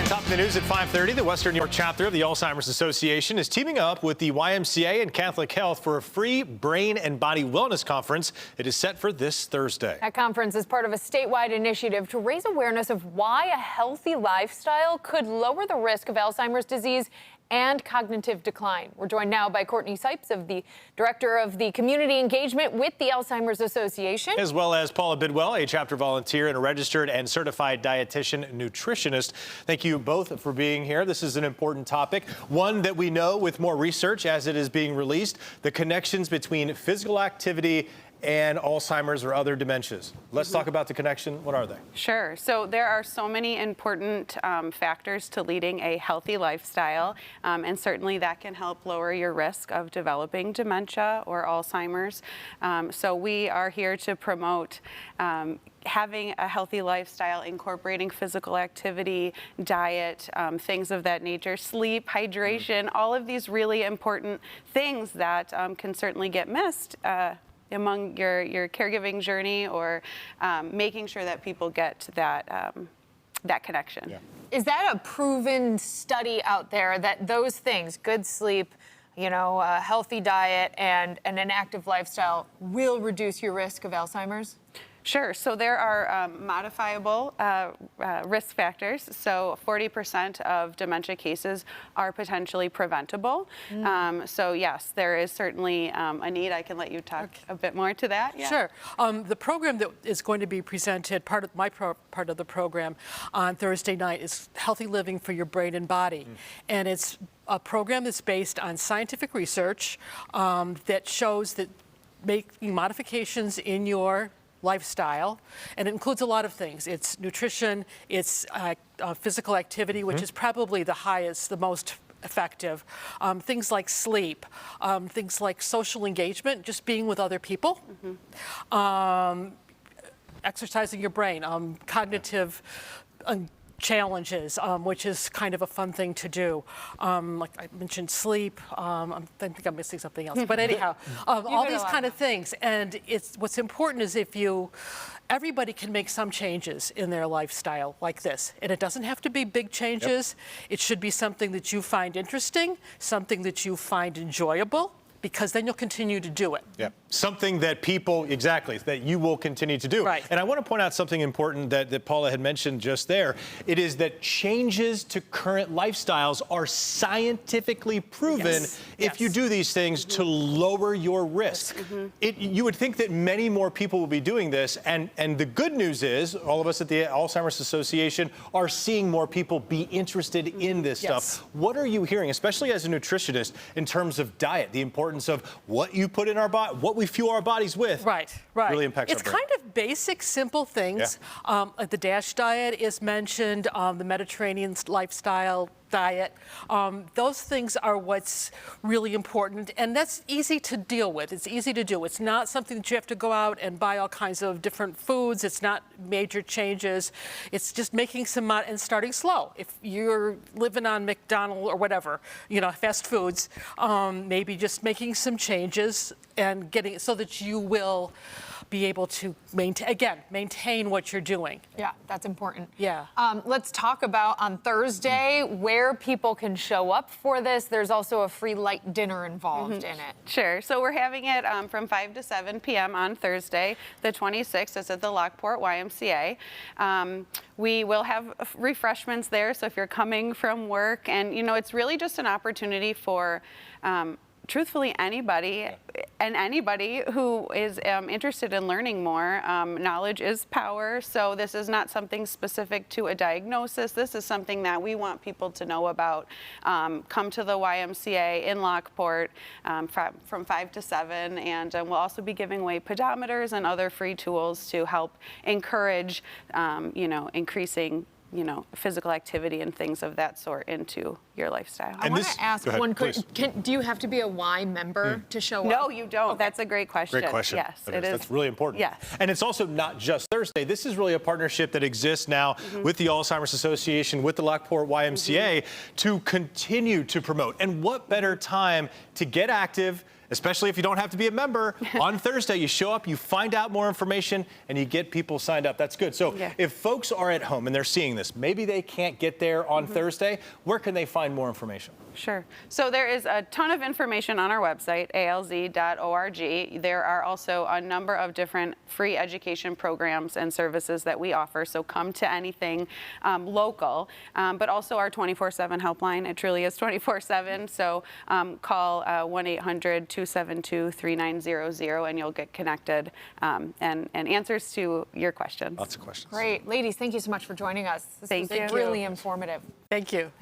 Top of the news at 5:30, the Western New York chapter of the Alzheimer's Association is teaming up with the YMCA and Catholic Health for a free brain and body wellness conference. It is set for this Thursday. That conference is part of a statewide initiative to raise awareness of why a healthy lifestyle could lower the risk of Alzheimer's disease and cognitive decline. We're joined now by Courtney Sipes, the director of the community engagement with the Alzheimer's Association. As well as Paula Bidwell, a chapter volunteer and a registered and certified dietitian nutritionist. Thank you both for being here. This is an important topic, one that we know with more research as it is being released, the connections between physical activity and Alzheimer's or other dementias. Let's talk about the connection. What are they? Sure. So there are so many important factors to leading a healthy lifestyle, and certainly that can help lower your risk of developing dementia or Alzheimer's. So we are here to promote having a healthy lifestyle, incorporating physical activity, diet, things of that nature, sleep, hydration, all of these really important things that can certainly get missed among your caregiving journey, or making sure that people get that connection. Yeah. Is that a proven study out there that those things, good sleep, a healthy diet, and an active lifestyle, will reduce your risk of Alzheimer's? Sure. So there are modifiable risk factors. So 40% of dementia cases are potentially preventable. So yes, there is certainly a need. I can let you talk a bit more to that. Yeah. Sure. The program that is going to be presented, part of the program on Thursday night, is Healthy Living for Your Brain and Body. And it's a program that's based on scientific research that shows that making modifications in your lifestyle, and it includes a lot of things. It's nutrition, it's physical activity, which is probably the most effective. Things like sleep, things like social engagement, just being with other people, exercising your brain, cognitive challenges, which is kind of a fun thing to do. Like I mentioned, sleep. I think I'm missing something else. But anyhow, all these kind of things. And what's important is everybody can make some changes in their lifestyle like this. And it doesn't have to be big changes. It should be something that you find interesting, something that you find enjoyable, because then you'll continue to do it. Yeah, something that that you will continue to do. Right. And I want to point out something important that Paula had mentioned just there. It is that changes to current lifestyles are scientifically proven if you do these things to lower your risk. You would think that many more people will be doing this, and the good news is all of us at the Alzheimer's Association are seeing more people be interested in this stuff. What are you hearing, especially as a nutritionist, in terms of diet, the importance of what you put in our body, what we fuel our bodies with? Right. Really impacts It's our brain. kind of basic, simple things. Like the DASH diet is mentioned, the Mediterranean lifestyle diet. Those things are what's really important, and that's easy to deal with. It's easy to do. It's not something that you have to go out and buy all kinds of different foods. It's not major changes. It's just making some and starting slow. If you're living on McDonald's or whatever, fast foods, maybe just making some changes and getting it so that you will be able to maintain what you're doing. Yeah, that's important. Yeah. Let's talk about on Thursday where people can show up for this. There's also a free light dinner involved in it. Sure. So we're having it from 5 to 7 p.m. on Thursday, the 26th. It's at the Lockport YMCA. We will have refreshments there. So if you're coming from work, and it's really just an opportunity for truthfully anybody who is interested in learning more. Knowledge is power, so this is not something specific to a diagnosis. This is something that we want people to know about. Come to the YMCA in Lockport from 5 to 7, and we'll also be giving away pedometers and other free tools to help encourage increasing physical activity and things of that sort into your lifestyle. I want to ask one quick, do you have to be a Y member to show up? No, you don't. Okay. That's a great question. Great question. Yes, it is. That's really important. Yes. And it's also not just Thursday. This is really a partnership that exists now with the Alzheimer's Association, with the Lockport YMCA to continue to promote. And what better time to get active especially if you don't have to be a member. On Thursday, you show up, you find out more information, and you get people signed up. That's good. So if folks are at home and they're seeing this, maybe they can't get there on Thursday, where can they find more information? Sure. So there is a ton of information on our website, alz.org. There are also a number of different free education programs and services that we offer. So come to anything local, but also our 24/7 helpline. It truly is 24/7. So call 1-800-272-3900 and you'll get connected and answers to your questions. Lots of questions. Great. Ladies, thank you so much for joining us. This Thank was you. really informative. Thank you.